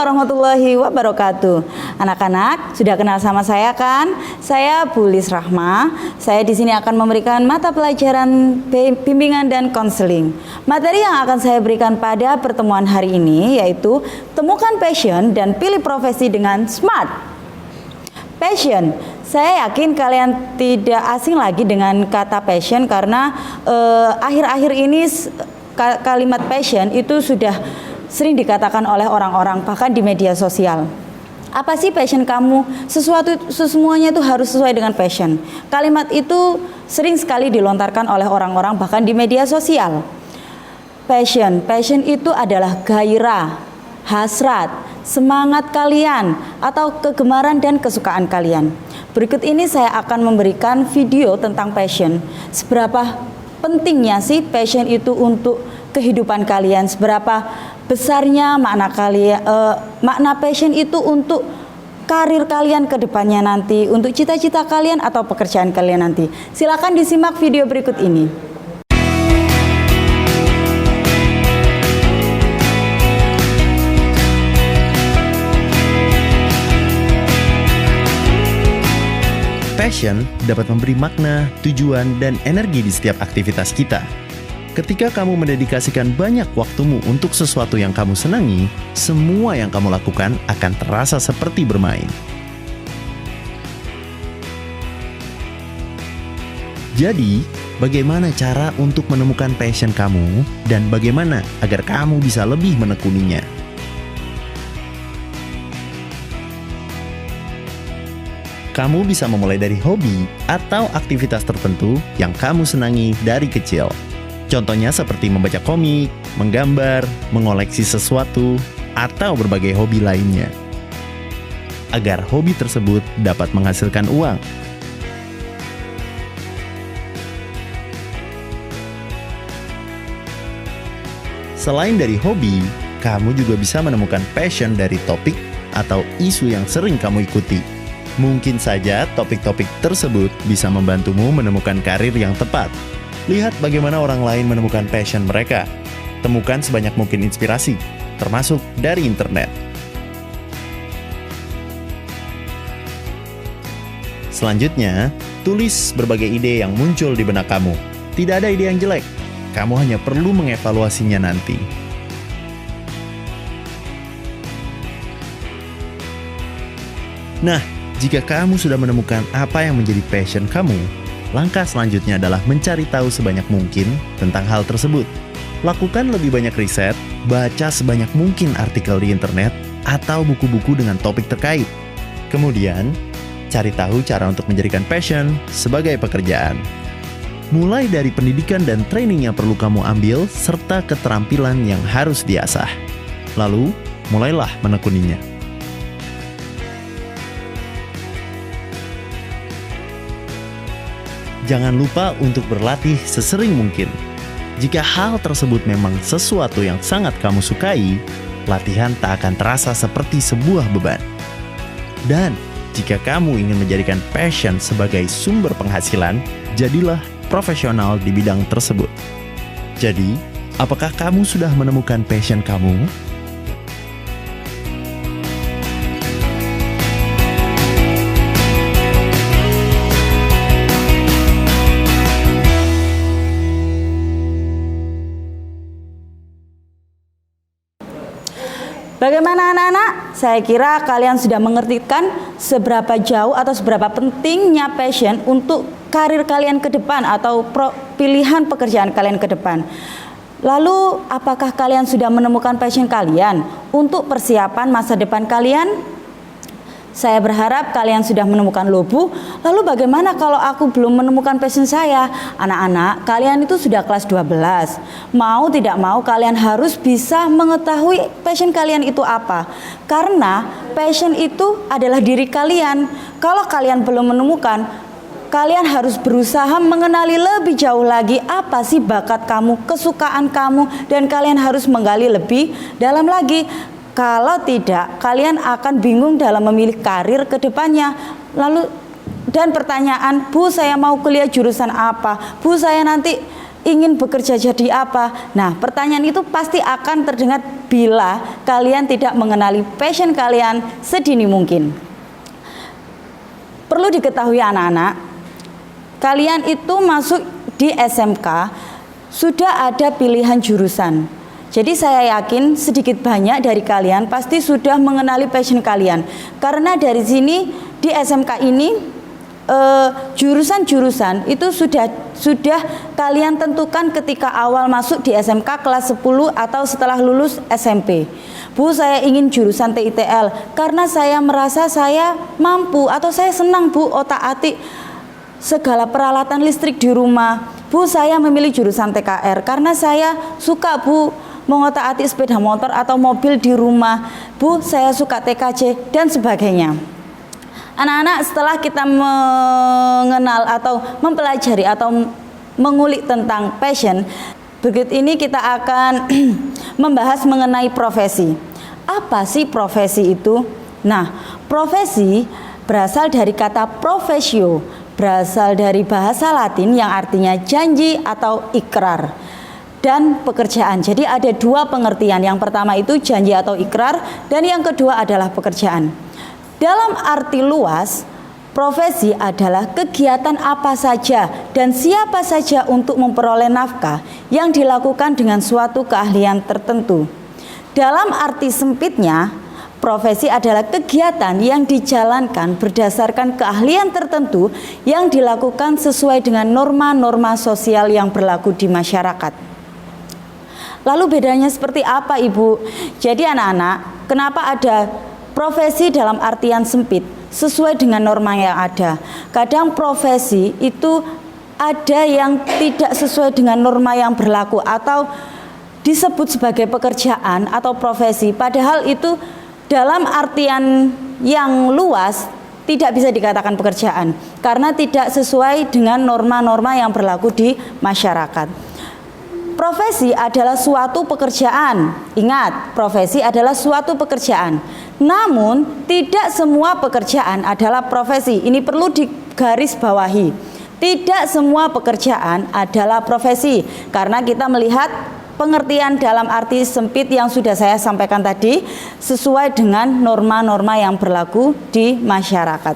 warahmatullahi wabarakatuh. Anak-anak, sudah kenal sama saya kan? Saya Bulis Rahma. Saya di sini akan memberikan mata pelajaran bimbingan dan konseling. Materi yang akan saya berikan pada pertemuan hari ini yaitu temukan passion dan pilih profesi dengan smart. Passion. Saya yakin kalian tidak asing lagi dengan kata passion karena akhir-akhir ini kalimat passion itu sudah sering dikatakan oleh orang-orang bahkan di media sosial. Apa sih passion kamu? Semuanya itu harus sesuai dengan passion. Kalimat itu sering sekali dilontarkan oleh orang-orang bahkan di media sosial. Passion itu adalah gairah, hasrat, semangat kalian atau kegemaran dan kesukaan kalian. Berikut ini saya akan memberikan video tentang passion. Seberapa pentingnya sih passion itu untuk kehidupan kalian? Seberapa besarnya makna kalian, makna passion itu untuk karir kalian ke depannya nanti, untuk cita-cita kalian atau pekerjaan kalian nanti. Silakan disimak video berikut ini. Passion dapat memberi makna, tujuan, dan energi di setiap aktivitas kita. Ketika kamu mendedikasikan banyak waktumu untuk sesuatu yang kamu senangi, semua yang kamu lakukan akan terasa seperti bermain. Jadi, bagaimana cara untuk menemukan passion kamu dan bagaimana agar kamu bisa lebih menekuninya? Kamu bisa memulai dari hobi atau aktivitas tertentu yang kamu senangi dari kecil. Contohnya seperti membaca komik, menggambar, mengoleksi sesuatu, atau berbagai hobi lainnya. Agar hobi tersebut dapat menghasilkan uang. Selain dari hobi, kamu juga bisa menemukan passion dari topik atau isu yang sering kamu ikuti. Mungkin saja topik-topik tersebut bisa membantumu menemukan karir yang tepat. Lihat bagaimana orang lain menemukan passion mereka. Temukan sebanyak mungkin inspirasi, termasuk dari internet. Selanjutnya, tulis berbagai ide yang muncul di benak kamu. Tidak ada ide yang jelek, kamu hanya perlu mengevaluasinya nanti. Nah, jika kamu sudah menemukan apa yang menjadi passion kamu, langkah selanjutnya adalah mencari tahu sebanyak mungkin tentang hal tersebut. Lakukan lebih banyak riset, baca sebanyak mungkin artikel di internet, atau buku-buku dengan topik terkait. Kemudian, cari tahu cara untuk menjadikan passion sebagai pekerjaan. Mulai dari pendidikan dan training yang perlu kamu ambil, serta keterampilan yang harus diasah. Lalu, mulailah menekuninya. Jangan lupa untuk berlatih sesering mungkin. Jika hal tersebut memang sesuatu yang sangat kamu sukai, latihan tak akan terasa seperti sebuah beban. Dan jika kamu ingin menjadikan passion sebagai sumber penghasilan, jadilah profesional di bidang tersebut. Jadi, apakah kamu sudah menemukan passion kamu? Bagaimana anak-anak? Saya kira kalian sudah mengertikan seberapa jauh atau seberapa pentingnya passion untuk karir kalian ke depan atau pilihan pekerjaan kalian ke depan. Lalu, apakah kalian sudah menemukan passion kalian untuk persiapan masa depan kalian? Saya berharap kalian sudah menemukan lobu. Lalu bagaimana kalau aku belum menemukan passion saya? Anak-anak, kalian itu sudah kelas 12. Mau tidak mau kalian harus bisa mengetahui passion kalian itu apa. Karena passion itu adalah diri kalian. Kalau kalian belum menemukan, kalian harus berusaha mengenali lebih jauh lagi apa sih bakat kamu, kesukaan kamu, dan kalian harus menggali lebih dalam lagi. Kalau tidak, kalian akan bingung dalam memilih karir ke depannya. Lalu, dan pertanyaan, Bu, saya mau kuliah jurusan apa? Bu, saya nanti ingin bekerja jadi apa? Nah, pertanyaan itu pasti akan terdengar bila kalian tidak mengenali passion kalian sedini mungkin. Perlu diketahui anak-anak, kalian itu masuk di SMK sudah ada pilihan jurusan. Jadi saya yakin sedikit banyak dari kalian pasti sudah mengenali passion kalian. Karena dari sini di SMK ini jurusan-jurusan itu sudah kalian tentukan ketika awal masuk di SMK kelas 10 atau setelah lulus SMP. Bu, saya ingin jurusan TITL karena saya merasa saya mampu atau saya senang Bu otak-atik segala peralatan listrik di rumah. Bu, saya memilih jurusan TKR karena saya suka Bu mengotak-atik sepeda motor atau mobil di rumah. Bu, saya suka TKJ dan sebagainya. Anak-anak, setelah kita mengenal atau mempelajari atau mengulik tentang passion, berikut ini kita akan membahas mengenai profesi. Apa sih profesi itu? Nah, profesi berasal dari kata professio, berasal dari bahasa Latin yang artinya janji atau ikrar, dan pekerjaan. Jadi ada dua pengertian. Yang pertama itu janji atau ikrar, dan yang kedua adalah pekerjaan. Dalam arti luas, profesi adalah kegiatan apa saja dan siapa saja untuk memperoleh nafkah yang dilakukan dengan suatu keahlian tertentu. Dalam arti sempitnya, profesi adalah kegiatan yang dijalankan berdasarkan keahlian tertentu yang dilakukan sesuai dengan norma-norma sosial yang berlaku di masyarakat. Lalu bedanya seperti apa, Ibu? Jadi anak-anak, kenapa ada profesi dalam artian sempit sesuai dengan norma yang ada? Kadang profesi itu ada yang tidak sesuai dengan norma yang berlaku atau disebut sebagai pekerjaan atau profesi, padahal itu dalam artian yang luas tidak bisa dikatakan pekerjaan karena tidak sesuai dengan norma-norma yang berlaku di masyarakat. Profesi adalah suatu pekerjaan. Ingat, profesi adalah suatu pekerjaan. Namun, tidak semua pekerjaan adalah profesi. Ini perlu digarisbawahi. Tidak semua pekerjaan adalah profesi. Karena kita melihat pengertian dalam arti sempit yang sudah saya sampaikan tadi sesuai dengan norma-norma yang berlaku di masyarakat.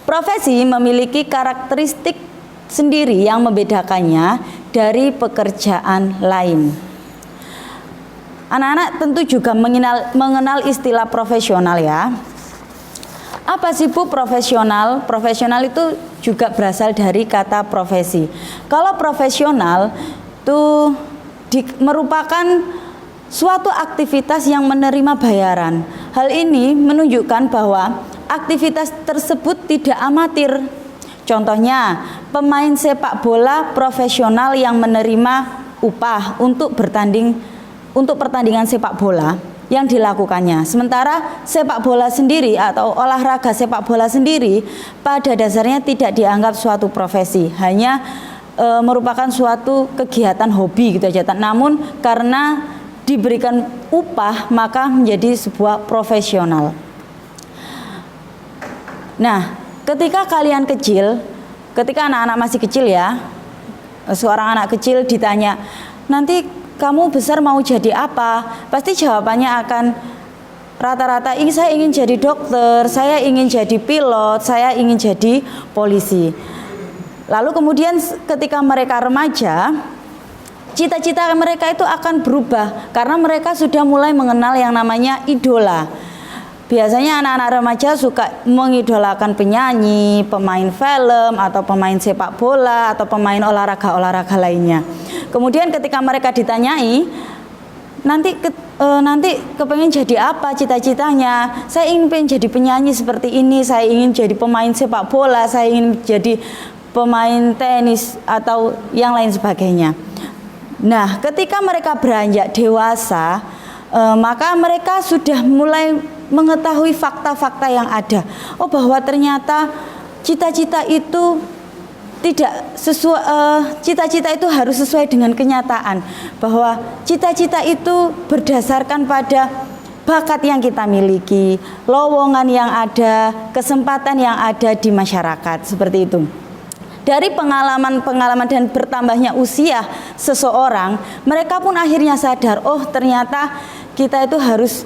Profesi memiliki karakteristik sendiri yang membedakannya dari pekerjaan lain. Anak-anak tentu juga mengenal istilah profesional ya. Apa sih Bu profesional? Profesional itu juga berasal dari kata profesi. Kalau profesional itu merupakan suatu aktivitas yang menerima bayaran. Hal ini menunjukkan bahwa aktivitas tersebut tidak amatir. Contohnya, pemain sepak bola profesional yang menerima upah untuk pertandingan sepak bola yang dilakukannya. Sementara sepak bola sendiri atau olahraga sepak bola sendiri pada dasarnya tidak dianggap suatu profesi, hanya merupakan suatu kegiatan hobi gitu aja. Namun karena diberikan upah maka menjadi sebuah profesional. Nah, ketika kalian kecil, ketika anak-anak masih kecil ya, seorang anak kecil ditanya, nanti kamu besar mau jadi apa? Pasti jawabannya akan rata-rata, saya ingin jadi dokter, saya ingin jadi pilot, saya ingin jadi polisi. Lalu kemudian ketika mereka remaja, cita-cita mereka itu akan berubah karena mereka sudah mulai mengenal yang namanya idola. Biasanya anak-anak remaja suka mengidolakan penyanyi, pemain film, atau pemain sepak bola, atau pemain olahraga-olahraga lainnya. Kemudian ketika mereka ditanyai, nanti kepengen jadi apa cita-citanya? Saya ingin jadi penyanyi seperti ini, saya ingin jadi pemain sepak bola, saya ingin jadi pemain tenis atau yang lain sebagainya. Nah, ketika mereka beranjak dewasa, maka mereka sudah mulai mengetahui fakta-fakta yang ada. Oh, bahwa ternyata cita-cita itu tidak sesuai, cita-cita itu harus sesuai dengan kenyataan. Bahwa cita-cita itu berdasarkan pada bakat yang kita miliki, lowongan yang ada, kesempatan yang ada di masyarakat, seperti itu. Dari pengalaman-pengalaman dan bertambahnya usia seseorang, mereka pun akhirnya sadar, oh ternyata kita itu harus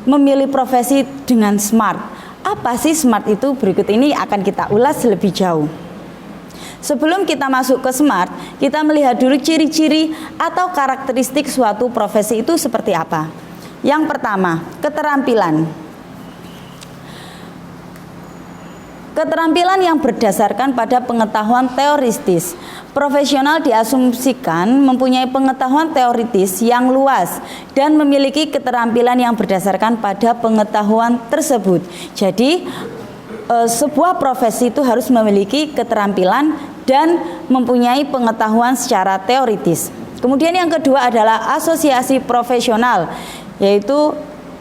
memilih profesi dengan smart. Apa sih smart itu? Berikut ini akan kita ulas lebih jauh. Sebelum kita masuk ke smart, kita melihat dulu ciri-ciri atau karakteristik suatu profesi itu seperti apa. Yang pertama, keterampilan. Keterampilan yang berdasarkan pada pengetahuan teoritis. Profesional diasumsikan mempunyai pengetahuan teoritis yang luas dan memiliki keterampilan yang berdasarkan pada pengetahuan tersebut. Jadi, sebuah profesi itu harus memiliki keterampilan dan mempunyai pengetahuan secara teoritis. Kemudian yang kedua adalah asosiasi profesional, yaitu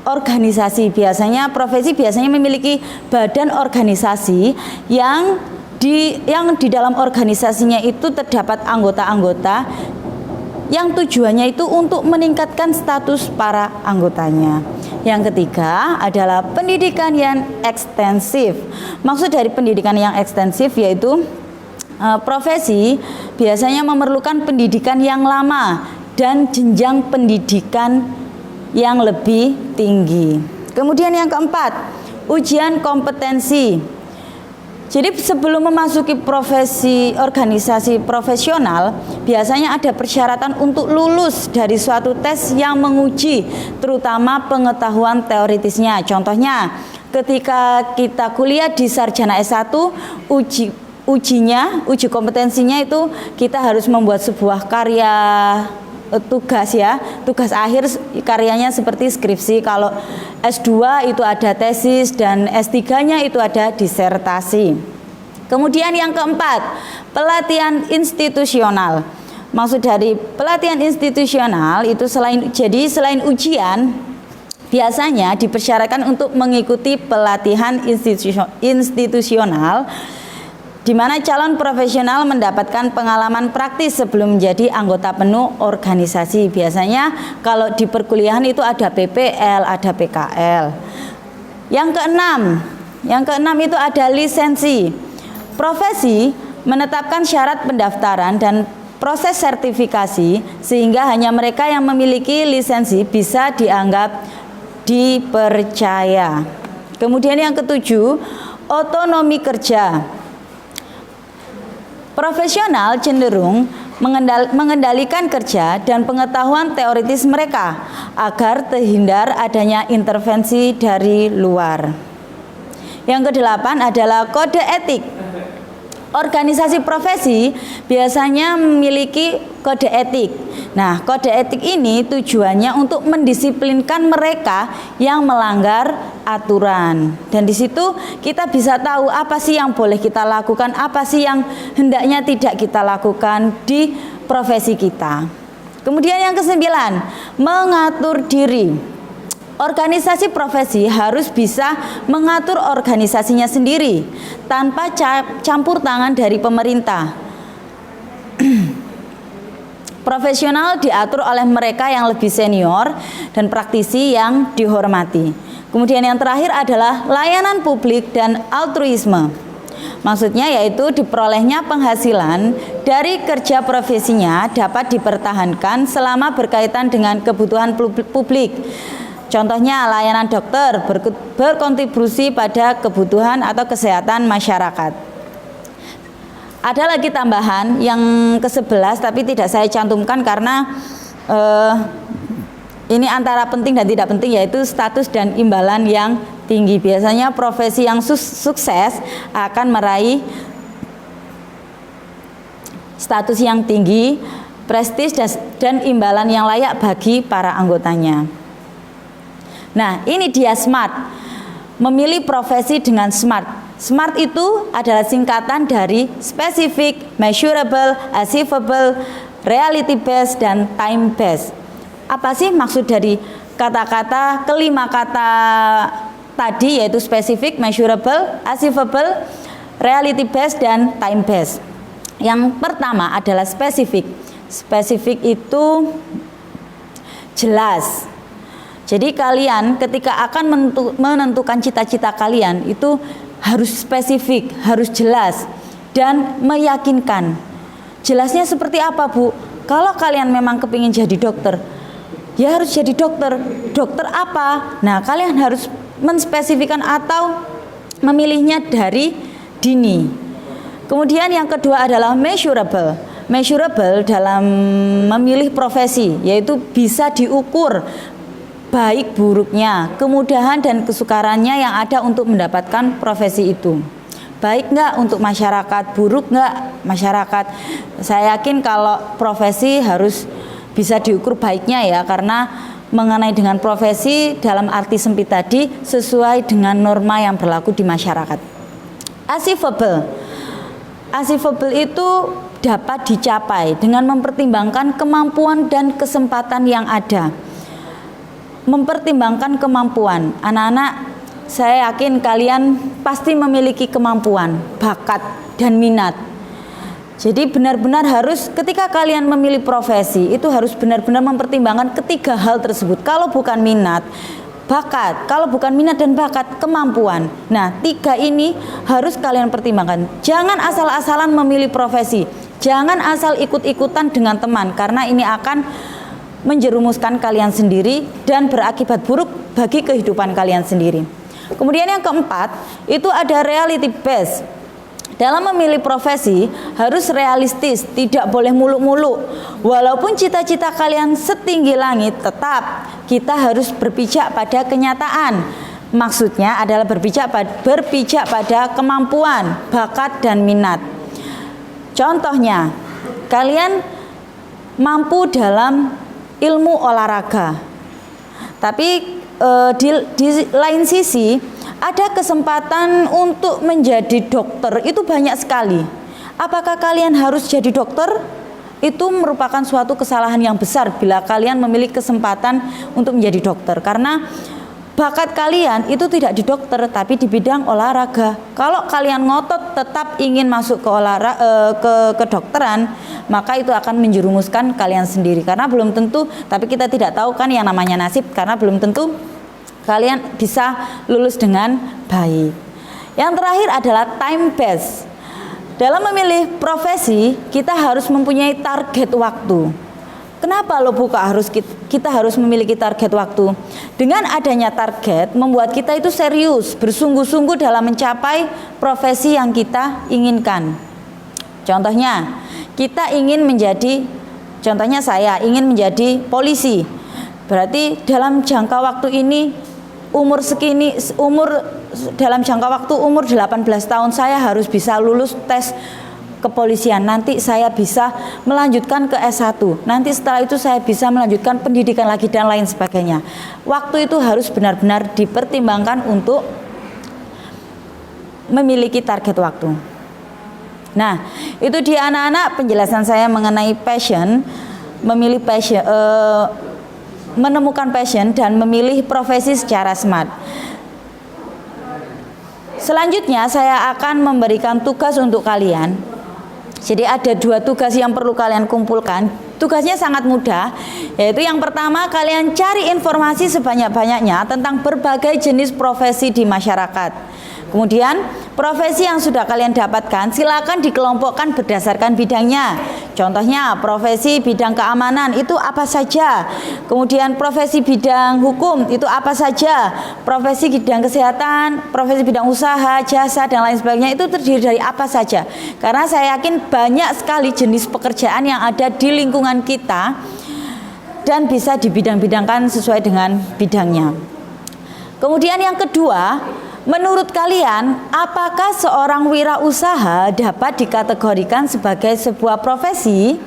organisasi. Biasanya profesi biasanya memiliki badan organisasi yang di dalam organisasinya itu terdapat anggota-anggota yang tujuannya itu untuk meningkatkan status para anggotanya. Yang ketiga adalah pendidikan yang ekstensif. Maksud dari pendidikan yang ekstensif yaitu profesi biasanya memerlukan pendidikan yang lama dan jenjang pendidikan yang lebih tinggi. Kemudian yang keempat, ujian kompetensi. Jadi sebelum memasuki profesi organisasi profesional, biasanya ada persyaratan untuk lulus dari suatu tes yang menguji terutama pengetahuan teoritisnya. Contohnya, ketika kita kuliah di sarjana S1, uji kompetensinya itu kita harus membuat sebuah karya tugas akhir karyanya seperti skripsi. Kalau S2 itu ada tesis dan S3-nya itu ada disertasi. Kemudian yang keempat, pelatihan institusional. Maksud dari pelatihan institusional itu selain ujian, biasanya dipersyaratkan untuk mengikuti pelatihan institusional di mana calon profesional mendapatkan pengalaman praktis sebelum menjadi anggota penuh organisasi. Biasanya kalau di perkuliahan itu ada PPL, ada PKL. Yang keenam itu ada lisensi. Profesi menetapkan syarat pendaftaran dan proses sertifikasi sehingga hanya mereka yang memiliki lisensi bisa dianggap dipercaya. Kemudian yang ketujuh, otonomi kerja. Profesional cenderung mengendalikan kerja dan pengetahuan teoritis mereka agar terhindar adanya intervensi dari luar. Yang kedelapan adalah kode etik. Organisasi profesi biasanya memiliki kode etik. Nah, kode etik ini tujuannya untuk mendisiplinkan mereka yang melanggar aturan. Dan di situ kita bisa tahu apa sih yang boleh kita lakukan, apa sih yang hendaknya tidak kita lakukan di profesi kita. Kemudian yang kesembilan, mengatur diri. Organisasi profesi harus bisa mengatur organisasinya sendiri tanpa campur tangan dari pemerintah. Profesional diatur oleh mereka yang lebih senior dan praktisi yang dihormati. Kemudian yang terakhir adalah layanan publik dan altruisme. Maksudnya yaitu diperolehnya penghasilan dari kerja profesinya dapat dipertahankan selama berkaitan dengan kebutuhan publik. Contohnya layanan dokter berkontribusi pada kebutuhan atau kesehatan masyarakat. Ada lagi tambahan yang ke-11 tapi tidak saya cantumkan karena ini antara penting dan tidak penting, yaitu status dan imbalan yang tinggi. Biasanya profesi yang sukses akan meraih status yang tinggi, prestis dan imbalan yang layak bagi para anggotanya. Nah, ini dia SMART. Memilih profesi dengan SMART. SMART itu adalah singkatan dari specific, measurable, achievable, reality based, dan time based. Apa sih maksud dari kata-kata kelima kata tadi, yaitu specific, measurable, achievable, reality based, dan time based? Yang pertama adalah specific. Specific itu jelas. Jadi kalian ketika akan menentukan cita-cita kalian itu harus spesifik, harus jelas. dan meyakinkan. Jelasnya seperti apa, Bu? Kalau kalian memang kepingin jadi dokter, ya harus jadi dokter. Dokter apa? Nah, kalian harus menspesifikkan atau memilihnya dari dini. Kemudian yang kedua adalah measurable. Measurable dalam memilih profesi, yaitu bisa diukur baik buruknya, kemudahan dan kesukarannya yang ada untuk mendapatkan profesi itu. Baik nggak untuk masyarakat, buruk nggak masyarakat. Saya yakin kalau profesi harus bisa diukur baiknya ya, karena mengenai dengan profesi dalam arti sempit tadi sesuai dengan norma yang berlaku di masyarakat. Achievable. Achievable itu dapat dicapai dengan mempertimbangkan kemampuan dan kesempatan yang ada. Mempertimbangkan kemampuan. Anak-anak, saya yakin kalian pasti memiliki kemampuan, bakat, dan minat. Jadi benar-benar harus ketika kalian memilih profesi itu harus benar-benar mempertimbangkan ketiga hal tersebut. Kalau bukan minat, bakat. Kalau bukan minat dan bakat, kemampuan. Nah, tiga ini harus kalian pertimbangkan. Jangan asal-asalan memilih profesi. Jangan asal ikut-ikutan dengan teman, karena ini akan menjerumuskan kalian sendiri dan berakibat buruk bagi kehidupan kalian sendiri. Kemudian yang keempat, itu ada reality based. Dalam memilih profesi harus realistis, tidak boleh muluk-muluk. Walaupun cita-cita kalian setinggi langit, tetap kita harus berpijak pada kenyataan. Maksudnya adalah berpijak pada kemampuan, bakat, dan minat. Contohnya, kalian mampu dalam ilmu olahraga, tapi di lain sisi ada kesempatan untuk menjadi dokter, itu banyak sekali. Apakah kalian harus jadi dokter? Itu merupakan suatu kesalahan yang besar bila kalian memiliki kesempatan untuk menjadi dokter, karena bakat kalian itu tidak di dokter tapi di bidang olahraga. Kalau kalian ngotot tetap ingin masuk ke kedokteran, maka itu akan menjerumuskan kalian sendiri, karena belum tentu, tapi kita tidak tahu kan yang namanya nasib, karena belum tentu kalian bisa lulus dengan baik. Yang terakhir adalah time based. Dalam memilih profesi kita harus mempunyai target waktu. Kenapa loh Bu kita harus memiliki target waktu? Dengan adanya target membuat kita itu serius, bersungguh-sungguh dalam mencapai profesi yang kita inginkan. Contohnya, saya ingin menjadi polisi. Berarti dalam jangka waktu ini umur 18 tahun saya harus bisa lulus tes kepolisian, nanti saya bisa melanjutkan ke S1, nanti setelah itu saya bisa melanjutkan pendidikan lagi dan lain sebagainya. Waktu itu harus benar-benar dipertimbangkan untuk memiliki target waktu. Nah, itu dia anak-anak penjelasan saya mengenai passion, menemukan passion dan memilih profesi secara smart. Selanjutnya saya akan memberikan tugas untuk kalian. Jadi ada 2 tugas yang perlu kalian kumpulkan. Tugasnya sangat mudah, yaitu yang pertama, kalian cari informasi sebanyak-banyaknya tentang berbagai jenis profesi di masyarakat. Kemudian profesi yang sudah kalian dapatkan silakan dikelompokkan berdasarkan bidangnya. Contohnya profesi bidang keamanan itu apa saja, kemudian profesi bidang hukum itu apa saja, profesi bidang kesehatan, profesi bidang usaha, jasa dan lain sebagainya itu terdiri dari apa saja. Karena saya yakin banyak sekali jenis pekerjaan yang ada di lingkungan kita dan bisa dibidang-bidangkan sesuai dengan bidangnya. Kemudian yang kedua, menurut kalian, apakah seorang wirausaha dapat dikategorikan sebagai sebuah profesi?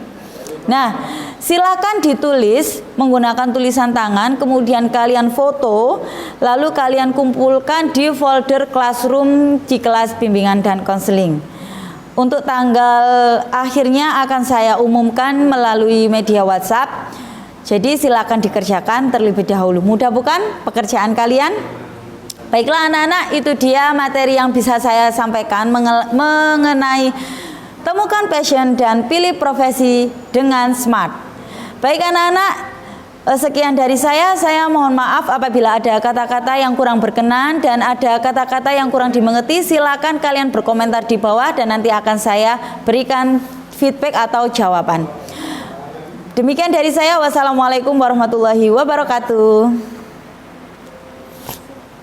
Nah, silakan ditulis menggunakan tulisan tangan, kemudian kalian foto, lalu kalian kumpulkan di folder classroom di kelas bimbingan dan konseling. Untuk tanggal akhirnya akan saya umumkan melalui media WhatsApp. Jadi silakan dikerjakan terlebih dahulu. Mudah bukan pekerjaan kalian? Baiklah anak-anak, itu dia materi yang bisa saya sampaikan mengenai temukan passion dan pilih profesi dengan smart. Baik anak-anak, Sekian dari saya mohon maaf apabila ada kata-kata yang kurang berkenan dan ada kata-kata yang kurang dimengerti. Silakan kalian berkomentar di bawah dan nanti akan saya berikan feedback atau jawaban. Demikian dari saya. Wassalamualaikum warahmatullahi wabarakatuh.